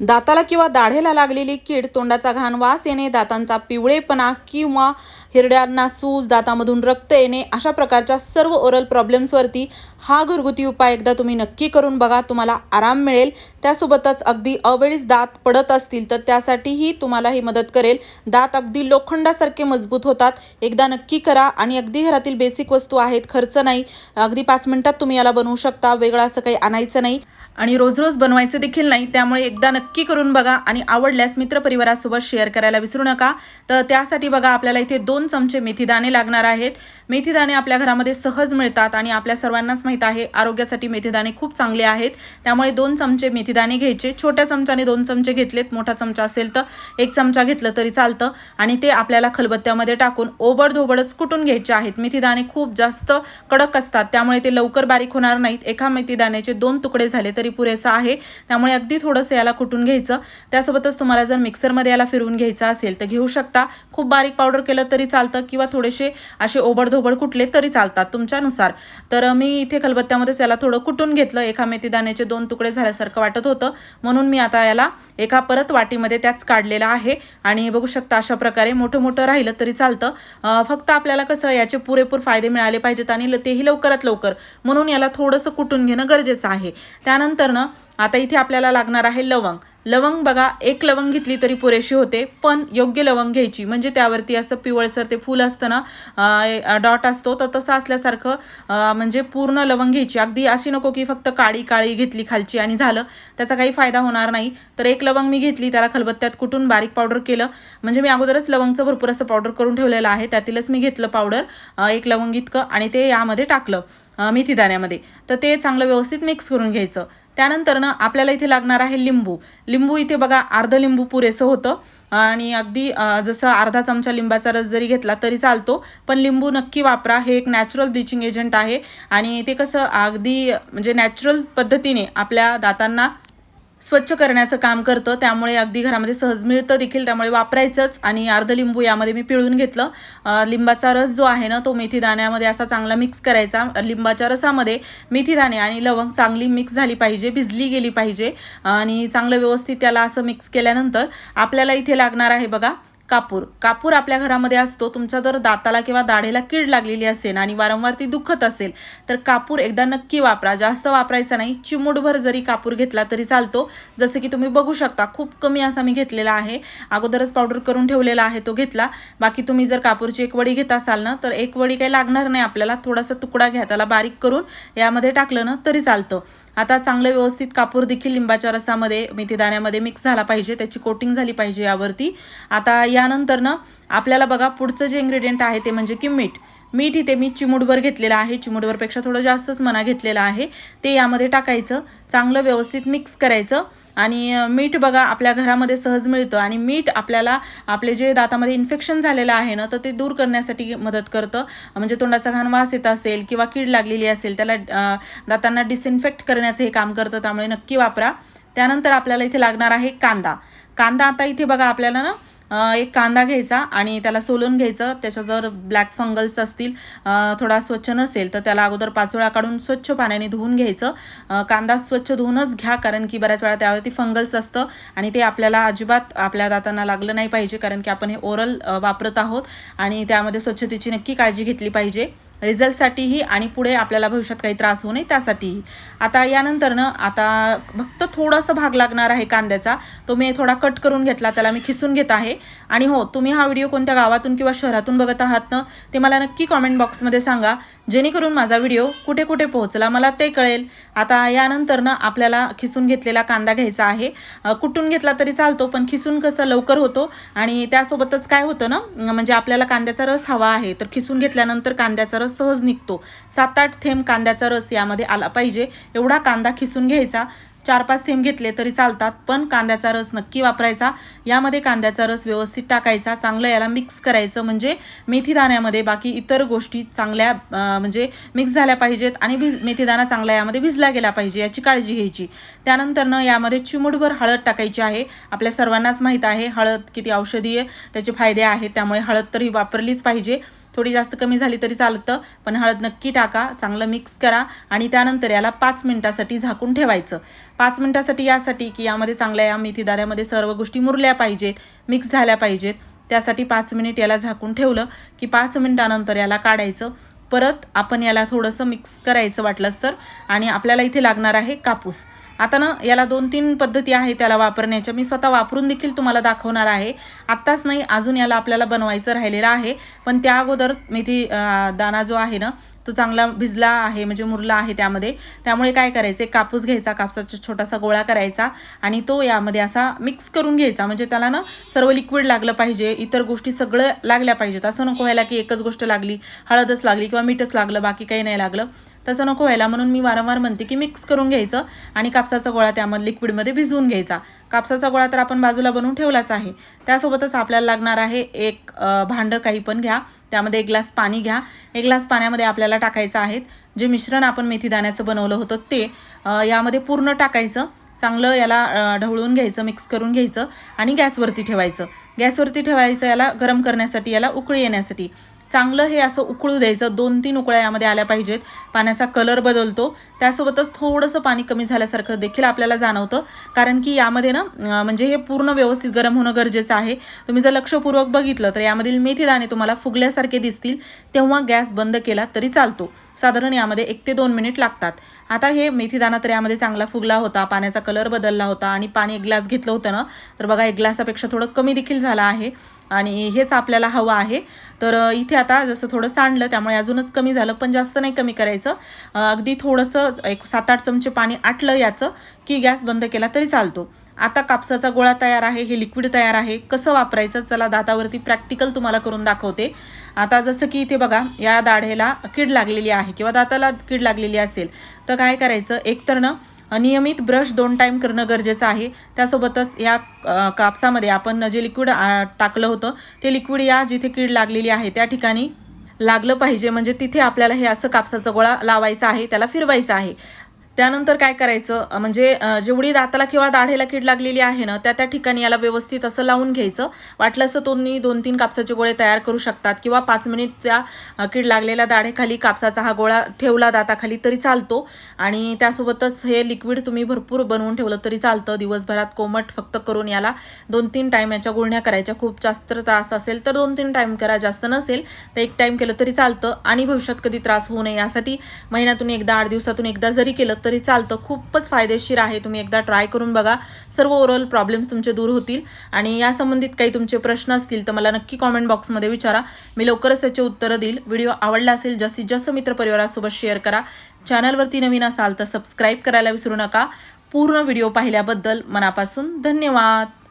दाताला किंवा दाढेला लागलेली कीड, तोंडाचा घाण वास येणे, दातांचा पिवळेपणा किंवा हिरड्यांना सूज, दातामधून रक्त येणे अशा प्रकारच्या सर्व ओरल प्रॉब्लेम्सवरती हा घरगुती उपाय एकदा तुम्ही नक्की करून बघा. तुम्हाला आराम मिळेल. त्यासोबतच अगदी अवेळीच दात पडत असतील तर त्यासाठीही तुम्हाला ही मदत करेल. दात अगदी लोखंडासारखे मजबूत होतात. एकदा नक्की करा आणि अगदी घरातील बेसिक वस्तू आहेत, खर्च नाही. अगदी 5 मिनिटात तुम्ही याला बनवू शकता. वेगळं असं काही आणायचं नाही आणि रोज रोज बनवायचं देखील नाही. त्यामुळे एकदा नक्की करून बघा आणि आवडल्यास मित्रपरिवारासोबत शेअर करायला विसरू नका. तर त्यासाठी बघा आपल्याला इथे 2 चमचे मेथीदाणे लागणार आहेत. मेथीदाणे आपल्या घरामध्ये सहज मिळतात आणि आपल्या सर्वांनाच माहीत आहे आरोग्यासाठी मेथीदाणे खूप चांगले आहेत. त्यामुळे 2 चमचे मेथीदाणे घ्यायचे. छोट्या चमच्याने 2 चमचे घेतलेत, मोठा चमचा असेल तर 1 चमचा घेतलं तरी चालतं आणि ते आपल्याला खलबत्त्यामध्ये टाकून ओबडधोबडच कुटून घ्यायचे आहेत. मेथीदाणे खूप जास्त कडक असतात त्यामुळे ते लवकर बारीक होणार नाहीत. एका मेथीदाण्याचे 2 तुकडे झाले तरी पुरेसा आहे. त्यामुळे अगदी थोडंसं याला कुटून घ्यायचं. त्यासोबतच तुम्हाला जर मिक्सरमध्ये याला फिरवून घ्यायचं असेल तर घेऊ शकता. खूप बारीक पावडर केलं तरी चालतं किंवा थोडेसे असे ओबडधोबड कुटले तरी चालतात तुमच्यानुसार. तर मी इथे खलबत्त्यामध्येच याला थोडं कुटून घेतलं. एका मेथीदाण्याचे 2 तुकडे झाल्यासारखं वाटत होतं म्हणून मी आता याला एका परत वाटीमध्ये त्याच काढलेला आहे आणि बघू शकता अशा प्रकारे मोठं मोठं राहिलं तरी चालतं. फक्त आपल्याला कसं याचे पुरेपूर फायदे मिळाले पाहिजेत आणि तेही लवकरात लवकर, म्हणून याला थोडंसं कुटून घेणं गरजेचं आहे. त्यानंतर ना आता इथे आपल्याला लागणार आहे लवंग. लवंग बघा 1 लवंग घेतली तरी पुरेशी होते, पण योग्य लवंग घ्यायची. म्हणजे त्यावरती असं पिवळसर ते फूल असतं ना, डॉट असतो, तर तसं असल्यासारखं म्हणजे पूर्ण लवंग घ्यायची. अगदी अशी नको की फक्त काळी काळी घेतली खालची आणि झालं, त्याचा काही फायदा होणार नाही. तर 1 लवंग मी घेतली, त्याला खलबत्त्यात कुटून बारीक पावडर केलं. म्हणजे मी अगोदरच लवंगचं भरपूर असं पावडर करून ठेवलेलं आहे, त्यातीलच मी घेतलं पावडर 1 लवंग इतकं आणि ते यामध्ये टाकलं मेथीदाण्यामध्ये. तर ते चांगलं व्यवस्थित मिक्स करून घ्यायचं. त्यानंतर ना आपल्याला इथे लागणार आहे लिंबू. लिंबू इथे बघा अर्ध लिंबू पुरेसं होतं आणि अगदी जसं अर्धा चमचा लिंबाचा रस जरी घेतला तरी चालतो, पण लिंबू नक्की वापरा. हे एक नॅचरल ब्लिचिंग एजंट आहे आणि ते कसं अगदी म्हणजे नॅचरल पद्धतीने आपल्या दातांना स्वच्छ करण्याचं काम करतं. त्यामुळे अगदी घरामध्ये सहज मिळतं देखील, त्यामुळे वापरायचंच. आणि अर्ध लिंबू यामध्ये मी पिळून घेतलं. लिंबाचा रस जो आहे ना तो मेथीदाण्यामध्ये असा चांगला मिक्स करायचा. लिंबाच्या रसामध्ये मेथीदाणे आणि लवंग चांगली मिक्स झाली पाहिजे, भिजली गेली पाहिजे आणि चांगलं व्यवस्थित त्याला असं मिक्स केल्यानंतर आपल्याला इथे लागणार आहे बघा कापूर. कापूर आपल्या घरामध्ये असतो. तुमच्या जर दाताला किंवा दाढेला कीड लागलेली असेल आणि वारंवार ती दुखत असेल तर कापूर एकदा नक्की वापरा. जास्त वापरायचा नाही, चिमूटभर जरी कापूर घेतला तरी चालतो. जसं की तुम्ही बघू शकता खूप कमी असा मी घेतलेला आहे, अगोदरच पावडर करून ठेवलेला आहे तो घेतला. बाकी तुम्ही जर कापूरची 1 वडी घेत असाल ना तर 1 वडी काही लागणार नाही आपल्याला, थोडासा तुकडा घ्या, त्याला बारीक करून यामध्ये टाकलं ना तरी चालतं. आता चांगलं व्यवस्थित कापूर देखील लिंबाच्या रसामध्ये मेथीदाण्यामध्ये मिक्स झाला पाहिजे, त्याची कोटिंग झाली पाहिजे यावरती. आता यानंतर ना आपल्याला बघा पुढचं जे इन्ग्रेडियंट आहे ते म्हणजे की मीठ. मीठ इथे मी चिमूटभर घेतलेलं आहे, चिमूटभरपेक्षा थोडं जास्तच म्हणा घेतलेलं आहे. ते यामध्ये टाकायचं, चांगलं व्यवस्थित मिक्स करायचं. आणि मीठ बघा आपल्या घरामध्ये सहज मिळतं आणि मीठ आपल्याला आपले जे दातामध्ये इन्फेक्शन झालेलं आहे ना तर ते दूर करण्यासाठी मदत करतं. म्हणजे तोंडाचा घाण वास येत असेल किंवा कीड लागलेली असेल त्याला दातांना डिसइन्फेक्ट करण्याचं हे काम करतं, त्यामुळे नक्की वापरा. त्यानंतर आपल्याला इथे लागणार आहे कांदा. कांदा आता इथे बघा आपल्याला ना 1 कांदा घ्यायचा आणि त्याला सोलून घ्यायचं. त्याच्या जर ब्लॅक फंगल्स असतील, थोडा स्वच्छ नसेल तर त्याला अगोदर 5 वेळा काढून स्वच्छ पाण्याने धुवून घ्यायचं. कांदा स्वच्छ धुवूनच घ्या, कारण की बऱ्याच वेळा त्यावरती फंगल्स असतं आणि ते आपल्याला अजिबात आपल्या दातांना लागलं नाही पाहिजे, कारण की आपण हे ओरल वापरत आहोत आणि त्यामध्ये स्वच्छतेची नक्की काळजी घेतली पाहिजे रिझल्टसाठीही आणि पुढे आपल्याला भविष्यात काही त्रास होऊ नये त्यासाठीही. आता यानंतर ना आता फक्त थोडासा भाग लागणार आहे कांद्याचा, तो मी थोडा कट करून घेतला, त्याला मी खिसून घेत आहे. आणि हो, तुम्ही हा व्हिडिओ कोणत्या गावातून किंवा शहरातून बघत आहात ना ते मला नक्की कॉमेंट बॉक्समध्ये सांगा, जेणेकरून माझा व्हिडिओ कुठे कुठे पोहोचला मला ते कळेल. आता यानंतर ना आपल्याला खिसून घेतलेला कांदा घ्यायचा आहे. कुटून घेतला तरी चालतो, पण खिसून कसं लवकर होतो आणि त्यासोबतच काय होतं ना, म्हणजे आपल्याला कांद्याचा रस हवा आहे तर खिसून घेतल्यानंतर कांद्याचा रस सहज निघतो. 7-8 थेंब कांद्याचा रस यामध्ये आला पाहिजे एवढा कांदा खिसून घ्यायचा. 4-5 थेंब घेतले तरी चालतात, पण कांद्याचा रस नक्की वापरायचा. यामध्ये कांद्याचा रस व्यवस्थित टाकायचा, चांगलं याला मिक्स करायचं. म्हणजे मेथीदाण्यामध्ये बाकी इतर गोष्टी चांगल्या म्हणजे मिक्स झाल्या पाहिजेत आणि मेथीदाणा चांगला यामध्ये भिजला गेला पाहिजे, याची काळजी घ्यायची. त्यानंतर ना यामध्ये चिमूटभर हळद टाकायची आहे. आपल्या सर्वांनाच माहीत आहे हळद किती औषधीय त्याचे फायदे आहेत, त्यामुळे हळद तरी वापरलीच पाहिजे. थोडी जास्त कमी झाली तरी चालतं, पण हळद नक्की टाका, चांगलं मिक्स करा आणि त्यानंतर याला 5 मिनिटासाठी झाकून ठेवायचं. 5 मिनिटासाठी यासाठी की यामध्ये चांगल्या या मेथी दाण्यामध्ये सर्व गोष्टी मुरल्या पाहिजेत, मिक्स झाल्या पाहिजेत. त्यासाठी 5 मिनिट याला झाकून ठेवलं की 5 मिनिटानंतर याला काढायचं. परत आपण याला थोडंसं मिक्स करायचं वाटलंच तर. आणि आपल्याला इथे लागणार आहे कापूस. आता ना याला 2-3 पद्धती आहे त्याला वापरण्याच्या, मी स्वतः वापरून देखील तुम्हाला दाखवणार आहे. आत्ताच नाही, अजून याला आपल्याला बनवायचं राहिलेलं आहे. पण त्या अगोदर मेथी दाणा जो आहे ना तो चांगला भिजला आहे, म्हणजे मुरला आहे त्यामध्ये. त्यामुळे काय करायचं, कापूस घ्यायचा, कापसाचा छोटासा गोळा करायचा आणि तो यामध्ये असा मिक्स करून घ्यायचा. म्हणजे त्याला ना सर्व लिक्विड लागलं पाहिजे, इतर गोष्टी सगळं लागल्या पाहिजेत. असं नको व्हायला की एकच गोष्ट लागली, हळदच लागली किंवा मीठच लागलं, बाकी काही नाही लागलं. तसं नको व्हायला, म्हणून मी वारंवार म्हणते की मिक्स करून घ्यायचं आणि कापसाचा गोळा त्यामध्ये लिक्विडमध्ये भिजवून घ्यायचा. कापसाचा गोळा तर आपण बाजूला बनवून ठेवलाच आहे. त्यासोबतच आपल्याला लागणार आहे एक भांडं काही पण घ्या, त्यामध्ये 1 ग्लास पाणी घ्या. 1 ग्लास पाण्यामध्ये आपल्याला टाकायचं आहे जे मिश्रण आपण मेथी दाण्याचं बनवलं होतं ते यामध्ये पूर्ण टाकायचं. चांगलं याला ढवळून घ्यायचं, मिक्स करून घ्यायचं आणि गॅसवरती ठेवायचं याला गरम करण्यासाठी, याला उकळी येण्यासाठी. चांगलं हे असं उकळू द्यायचं. 2-3 उकळ्या यामध्ये आल्या पाहिजेत. पाण्याचा कलर बदलतो, त्यासोबतच थोडंसं पाणी कमी झाल्यासारखं देखील आपल्याला जाणवतं, कारण की यामध्ये ना म्हणजे हे पूर्ण व्यवस्थित गरम होणं गरजेचं आहे. तुम्ही जर लक्षपूर्वक बघितलं तर यामधील मेथी दाणे तुम्हाला फुगल्यासारखे दिसतील, तेव्हा गॅस बंद केला तरी चालतो. साधारण यामध्ये 1 ते 2 मिनिट लागतात. आता हे मेथी दाणा तर यामध्ये चांगला फुगला होता, पाण्याचा कलर बदलला होता आणि पाणी 1 ग्लास घेतलं होतं ना, तर बघा 1 ग्लासापेक्षा थोडं कमी देखील झालं आहे आणि हेच आपल्याला हवं आहे. तर इथे आता जसं थोडं सांडलं त्यामुळे अजूनच कमी झालं, पण जास्त नाही कमी करायचं. अगदी थोडंसं एक 7-8 चमचे पाणी आटलं याचं की गॅस बंद केला तरी चालतो. आता कापसाचा गोळा तयार आहे, हे लिक्विड तयार आहे. कसं वापरायचं चला दातावरती प्रॅक्टिकल तुम्हाला करून दाखवते. आता जसं की इथे बघा या दाढेला कीड लागलेली आहे किंवा दाताला कीड लागलेली असेल तर काय करायचं, एकतर ना नियमित ब्रश 2 टाईम करणं गरजेचं आहे. त्यासोबतच या कापसामध्ये आपण जे लिक्विड टाकलं होतं ते लिक्विड या जिथे कीड लागलेली आहे त्या ठिकाणी लागलं पाहिजे. म्हणजे तिथे आपल्याला हे असं कापसाचा गोळा लावायचा आहे, त्याला फिरवायचं आहे. त्यानंतर काय करायचं, म्हणजे जेवढी दाताला किंवा दाढेला कीड लागलेली आहे ना त्या ठिकाणी याला व्यवस्थित असं लावून घ्यायचं. वाटलं असं तुम्ही 2-3 कापसाचे गोळे तयार करू शकतात किंवा 5 मिनिट त्या कीड लागलेल्या दाढेखाली कापसाचा हा गोळा ठेवला दाताखाली तरी चालतो. आणि त्यासोबतच हे लिक्विड तुम्ही भरपूर बनवून ठेवलं तरी चालतं. दिवसभरात कोमट फक्त करून याला 2-3 टाईम याच्या गुळण्या करायच्या. खूप जास्त त्रास असेल तर 2-3 टाईम करा, जास्त नसेल तर 1 टाईम केलं तरी चालतं. आणि भविष्यात कधी त्रास होऊ नये यासाठी महिन्यातून एकदा, 8 दिवसातून एकदा जरी केलं तरी चालतं. खूपच फायदेशीर आहे, तुम्ही एकदा ट्राय करून बघा. सर्व ओरल प्रॉब्लेम्स तुमचे दूर होतील. आणि या संबंधित काही तुमचे प्रश्न असतील तर मला नक्की कॉमेंट बॉक्समध्ये विचारा, मी लवकरच त्याचे उत्तरं देईल. व्हिडिओ आवडला असेल जास्तीत जास्त मित्रपरिवारासोबत शेअर करा. चॅनलवरती नवीन असाल तर सबस्क्राईब करायला विसरू नका. पूर्ण व्हिडिओ पाहिल्याबद्दल मनापासून धन्यवाद.